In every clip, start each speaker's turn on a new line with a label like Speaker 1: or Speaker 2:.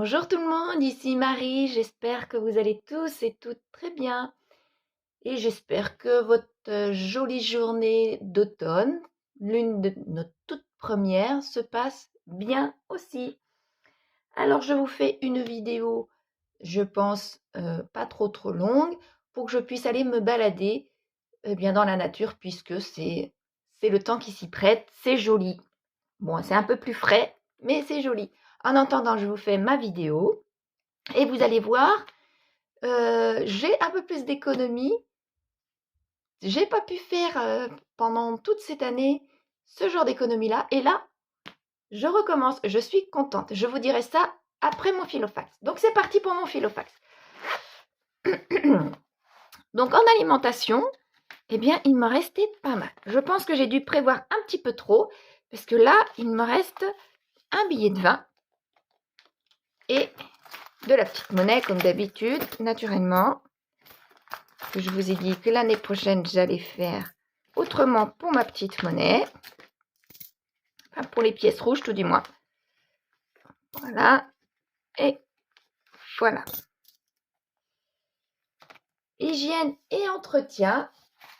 Speaker 1: Bonjour tout le monde, ici Marie, j'espère que vous allez tous et toutes très bien et j'espère que votre jolie journée d'automne, l'une de nos toutes premières, se passe bien aussi. Alors je vous fais une vidéo, je pense pas trop longue, pour que je puisse aller me balader bien dans la nature puisque c'est le temps qui s'y prête, c'est joli. Bon, c'est un peu plus frais, mais c'est joli. En attendant, je vous fais ma vidéo. Et vous allez voir, j'ai un peu plus d'économie. J'ai pas pu faire pendant toute cette année ce genre d'économie-là. Et là, je recommence. Je suis contente. Je vous dirai ça après mon filofax. Donc, c'est parti pour mon filofax. Donc, en alimentation, eh bien, il me restait pas mal. Je pense que j'ai dû prévoir un petit peu trop. Parce que là, il me reste un billet de 20 et de la petite monnaie, comme d'habitude, naturellement. Je vous ai dit que l'année prochaine, j'allais faire autrement pour ma petite monnaie. Enfin, pour les pièces rouges, tout du moins. Voilà. Et voilà. Hygiène et entretien.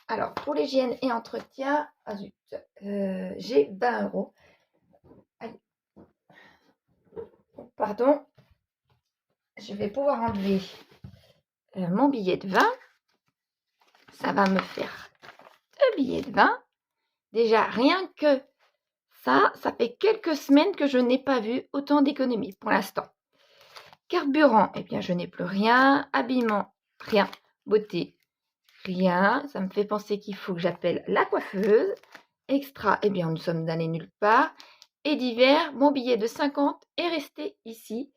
Speaker 1: Alors, pour l'hygiène et entretien, ah zut, j'ai 20 €. Allez. Pardon. Je vais pouvoir enlever mon billet de 20. Ça va me faire 2 billets de 20. Déjà, rien que ça fait quelques semaines que je n'ai pas vu autant d'économies pour l'instant. Carburant, eh bien, je n'ai plus rien. Habillement, rien. Beauté, rien. Ça me fait penser qu'il faut que j'appelle la coiffeuse. Extra, eh bien, nous sommes allés nulle part. Et d'hiver, mon billet de 50 est resté ici.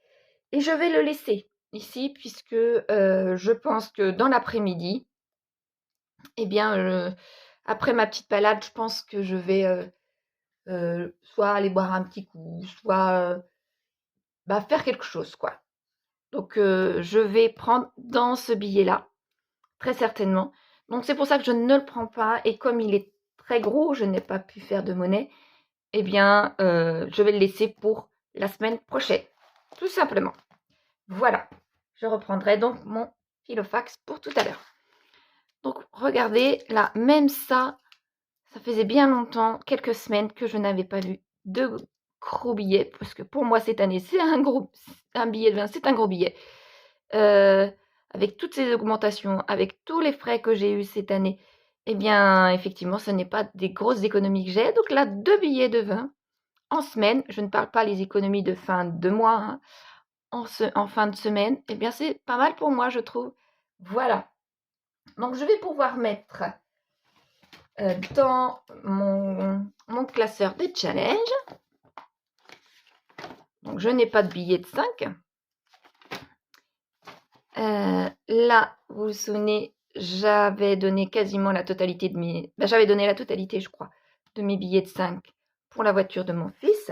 Speaker 1: Et je vais le laisser ici puisque je pense que dans l'après-midi, eh bien, après ma petite balade, je pense que je vais soit aller boire un petit coup, soit faire quelque chose, quoi. Donc, je vais prendre dans ce billet-là, très certainement. Donc, c'est pour ça que je ne le prends pas. Et comme il est très gros, je n'ai pas pu faire de monnaie. Eh bien, je vais le laisser pour la semaine prochaine. Tout simplement. Voilà. Je reprendrai donc mon filofax pour tout à l'heure. Donc, regardez, là, même ça faisait bien longtemps, quelques semaines, que je n'avais pas vu de gros billets. Parce que pour moi, cette année, c'est un billet de 20, c'est un gros billet. Avec toutes ces augmentations, avec tous les frais que j'ai eus cette année, eh bien, effectivement, ce n'est pas des grosses économies que j'ai. Donc là, 2 billets de 20 en semaine. Je ne parle pas les économies de fin de mois, hein, en fin de semaine. Eh bien, c'est pas mal pour moi, je trouve. Voilà. Donc, je vais pouvoir mettre dans mon classeur des challenges. Donc, je n'ai pas de billet de 5. Là, vous vous souvenez, j'avais donné quasiment la totalité de mes... j'avais donné la totalité, je crois, de mes billets de 5 pour la voiture de mon fils.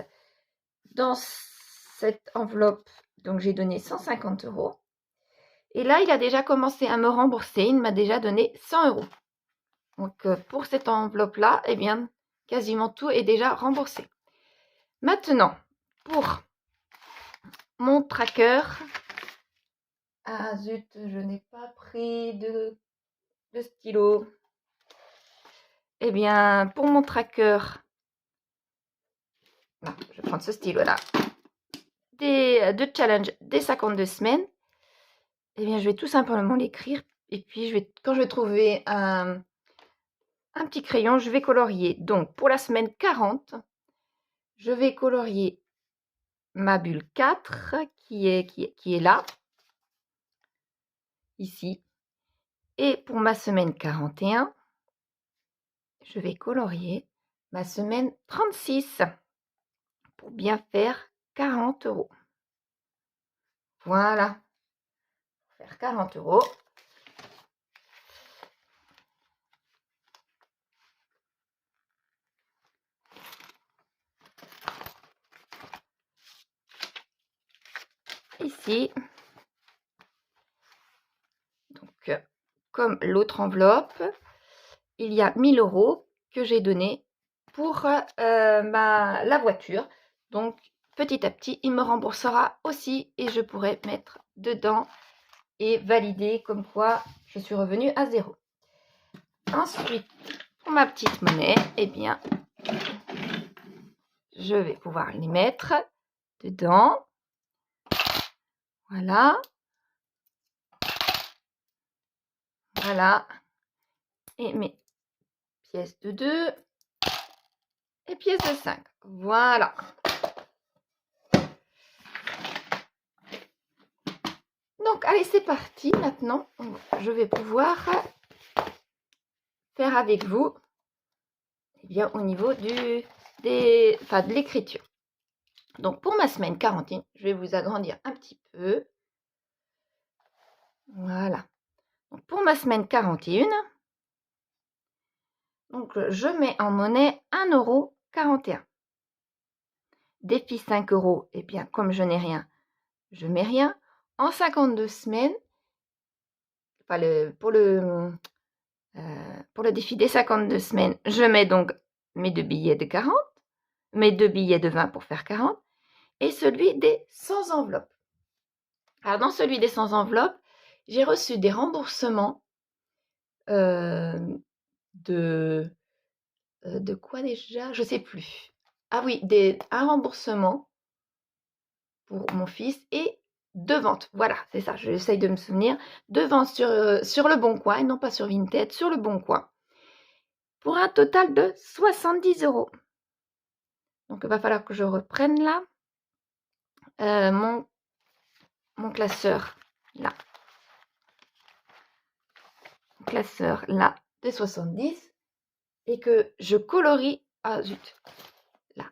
Speaker 1: Dans cette enveloppe, donc j'ai donné 150 €. Et là, il a déjà commencé à me rembourser. Il m'a déjà donné 100 €. Donc, pour cette enveloppe-là, eh bien, quasiment tout est déjà remboursé. Maintenant, pour mon tracker... Ah zut, je n'ai pas pris de stylo. Eh bien, pour mon tracker, non, je vais prendre ce stylo-là, de challenge des 52 semaines, eh bien, je vais tout simplement l'écrire. Et puis, quand je vais trouver un petit crayon, je vais colorier. Donc, pour la semaine 40, je vais colorier ma bulle 4 qui est là, ici. Et pour ma semaine 41, je vais colorier ma semaine 36 pour bien faire 40 €. Voilà, faire 40 €. Ici, donc comme l'autre enveloppe, il y a 1000 € que j'ai donné pour la voiture. Donc petit à petit, il me remboursera aussi et je pourrai mettre dedans et valider comme quoi je suis revenue à 0. Ensuite, pour ma petite monnaie, eh bien, je vais pouvoir les mettre dedans. Voilà. Voilà. Et mes pièces de 2 et pièces de 5. Voilà. Donc, allez, c'est parti. Maintenant, je vais pouvoir faire avec vous, eh bien, au niveau de l'écriture. Donc, pour ma semaine 41, je vais vous agrandir un petit peu. Voilà. Donc, pour ma semaine 41, donc, je mets en monnaie 1,41 €. Défi 5 €, eh bien, comme je n'ai rien, je mets rien. En 52 semaines, pour le défi des 52 semaines, je mets donc mes 2 billets de 40, mes 2 billets de 20 pour faire 40, et celui des 100 enveloppes. Alors, dans celui des 100 enveloppes, j'ai reçu des remboursements de quoi déjà? Je ne sais plus. Ah oui, un remboursement pour mon fils et 2 ventes. Voilà, c'est ça, j'essaye de me souvenir. 2 ventes sur Le Bon Coin, et non pas sur Vinted, sur Le Bon Coin. Pour un total de 70 €. Donc, il va falloir que je reprenne là mon classeur là. Mon classeur là de 70 et que je colorie. Ah zut, là.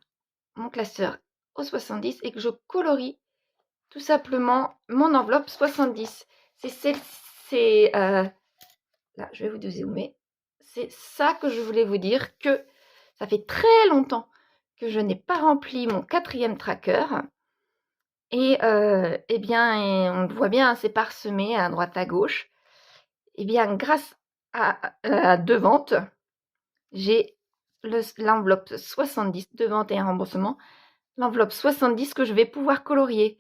Speaker 1: Mon classeur au 70 et que je colorie tout simplement mon enveloppe 70. Là, je vais vous dézoomer. C'est ça que je voulais vous dire, que ça fait très longtemps que je n'ai pas rempli mon 4e tracker. Et eh bien, on le voit bien, c'est parsemé à droite à gauche. Eh bien, grâce à 2 ventes, j'ai l'enveloppe 70, 2 ventes et un remboursement. L'enveloppe 70 que je vais pouvoir colorier.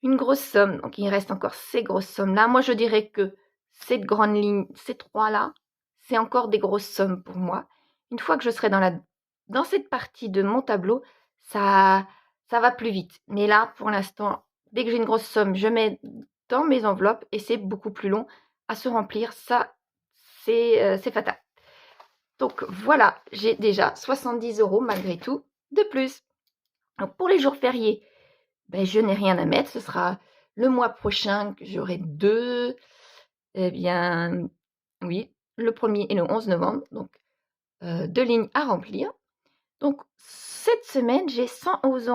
Speaker 1: Une grosse somme. Donc, il reste encore ces grosses sommes-là. Moi, je dirais que cette grande ligne, ces 3-là, c'est encore des grosses sommes pour moi. Une fois que je serai dans cette partie de mon tableau, ça va plus vite. Mais là, pour l'instant, dès que j'ai une grosse somme, je mets dans mes enveloppes et c'est beaucoup plus long à se remplir. Ça, c'est fatal. Donc, voilà, j'ai déjà 70 € malgré tout de plus. Donc, pour les jours fériés, ben, je n'ai rien à mettre. Ce sera le mois prochain que j'aurai 2. Eh bien, oui, le 1er et le 11 novembre. Donc, 2 lignes à remplir. Donc, cette semaine, j'ai 111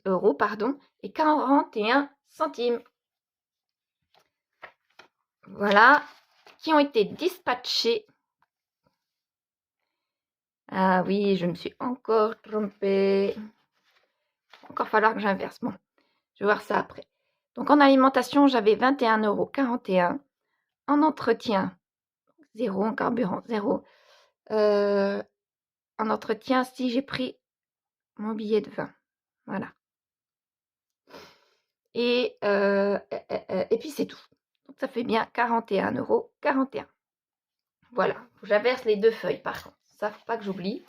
Speaker 1: € pardon, et 41 centimes. Voilà, qui ont été dispatchés. Ah oui, je me suis encore trompée. Encore falloir que j'inverse. Bon, je vais voir ça après. Donc, en alimentation, j'avais 21,41 €. En entretien, 0. En carburant, 0. En entretien, si j'ai pris mon billet de 20. Voilà. Et puis, c'est tout. Donc, ça fait bien 41,41 €. Voilà. J'inverse les 2 feuilles, par contre. Ça, faut pas que j'oublie.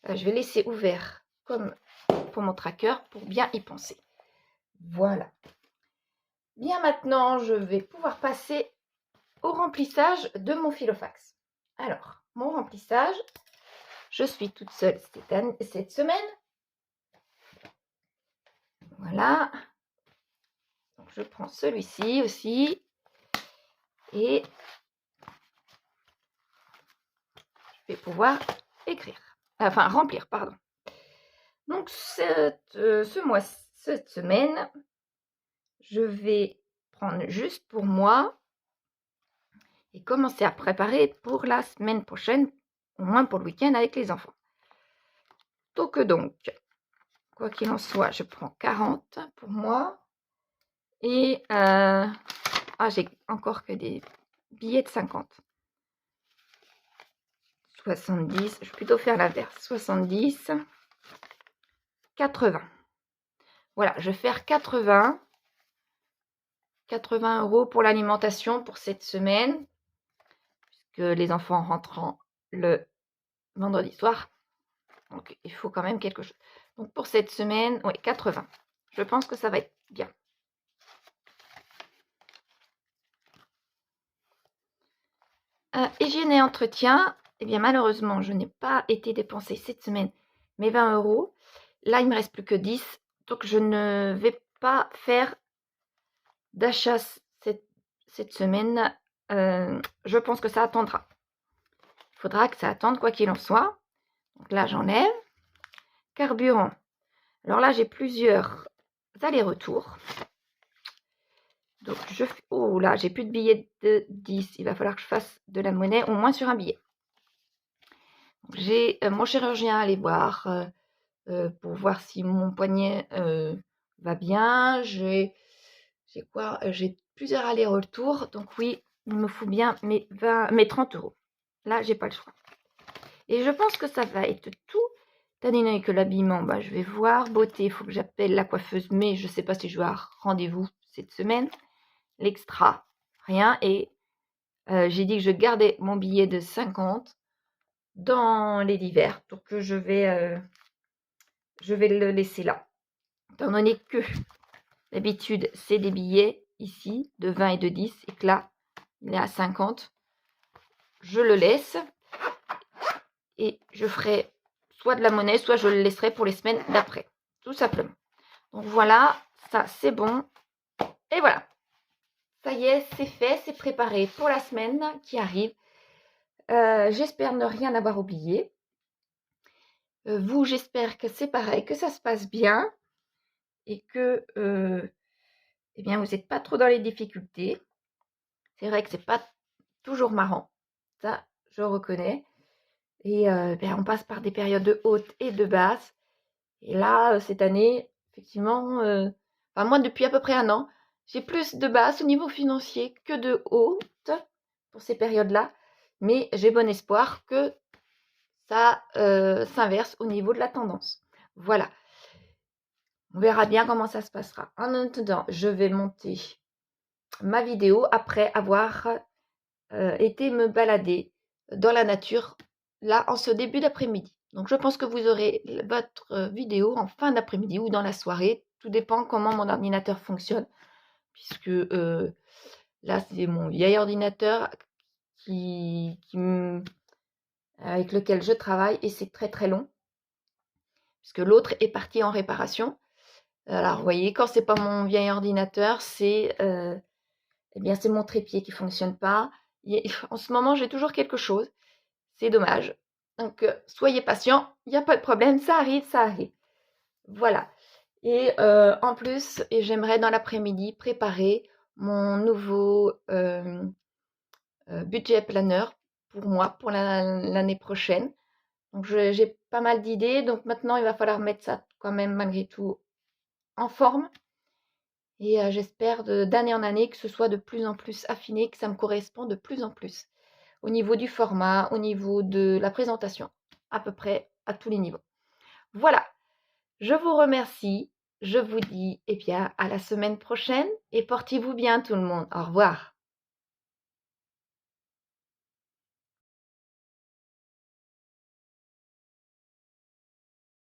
Speaker 1: Je vais laisser ouvert comme pour mon tracker pour bien y penser. Voilà. Bien, maintenant, je vais pouvoir passer au remplissage de mon filofax. Alors, mon remplissage, je suis toute seule cette semaine. Voilà. Donc, je prends celui-ci aussi. Et je vais pouvoir écrire. Enfin, remplir, pardon. Donc, cette semaine, je vais prendre juste pour moi et commencer à préparer pour la semaine prochaine, au moins pour le week-end avec les enfants. Donc, quoi qu'il en soit, je prends 40 pour moi. Et j'ai encore que des billets de 50. 70, je vais plutôt faire l'inverse. 70, 80. Voilà, je vais faire 80 € pour l'alimentation pour cette semaine, puisque les enfants rentrent le vendredi soir. Donc, il faut quand même quelque chose. Donc, pour cette semaine, oui, 80. Je pense que ça va être bien. Hygiène et entretien. Eh bien, malheureusement, je n'ai pas été dépenser cette semaine mes 20 €. Là, il ne me reste plus que 10. Donc, je ne vais pas faire d'achat cette semaine. Je pense que ça attendra. Il faudra que ça attende quoi qu'il en soit. Donc là, j'enlève. Carburant. Alors là, j'ai plusieurs allers-retours. Donc, oh là, j'ai plus de billets de 10. Il va falloir que je fasse de la monnaie, au moins sur un billet. J'ai mon chirurgien à aller voir pour voir si mon poignet va bien. J'ai quoi? J'ai plusieurs allers-retours. Donc oui, il me faut bien mes 30 €. Là, j'ai pas le choix. Et je pense que ça va être tout. Tandis que l'habillement, je vais voir. Beauté, il faut que j'appelle la coiffeuse, mais je ne sais pas si je vais avoir rendez-vous cette semaine. L'extra, rien. Et j'ai dit que je gardais mon billet de 50 dans les divers. Donc je vais le laisser là. Étant donné que d'habitude, c'est des billets ici de 20 et de 10 et que là, il est à 50. Je le laisse et je ferai soit de la monnaie, soit je le laisserai pour les semaines d'après. Tout simplement. Donc voilà, ça c'est bon. Et voilà. Ça y est, c'est fait, c'est préparé pour la semaine qui arrive. J'espère ne rien avoir oublié. Vous, j'espère que c'est pareil, que ça se passe bien et que eh bien, vous n'êtes pas trop dans les difficultés. C'est vrai que c'est pas toujours marrant. Ça, je reconnais. Et on passe par des périodes de haute et de basse. Et là, cette année, effectivement, moi, depuis à peu près un an, j'ai plus de basse au niveau financier que de haute pour ces périodes-là. Mais j'ai bon espoir que ça s'inverse au niveau de la tendance. Voilà. On verra bien comment ça se passera. En attendant, je vais monter ma vidéo après avoir été me balader dans la nature, là, en ce début d'après-midi. Donc, je pense que vous aurez votre vidéo en fin d'après-midi ou dans la soirée. Tout dépend comment mon ordinateur fonctionne. Puisque là, c'est mon vieil ordinateur avec lequel je travaille et c'est très très long. Puisque l'autre est parti en réparation. Alors, vous voyez, quand c'est pas mon vieil ordinateur, c'est c'est mon trépied qui ne fonctionne pas. En ce moment, j'ai toujours quelque chose. C'est dommage. Donc, soyez patients. Il n'y a pas de problème. Ça arrive, ça arrive. Voilà. Et en plus, j'aimerais dans l'après-midi préparer mon nouveau budget planner pour moi, pour l'année prochaine. Donc, j'ai pas mal d'idées. Donc, maintenant, il va falloir mettre ça quand même, malgré tout, en forme. Et j'espère d'année en année que ce soit de plus en plus affiné, que ça me correspond de plus en plus. Au niveau du format, au niveau de la présentation, à peu près à tous les niveaux. Voilà, je vous remercie. Je vous dis à la semaine prochaine et portez-vous bien tout le monde. Au revoir.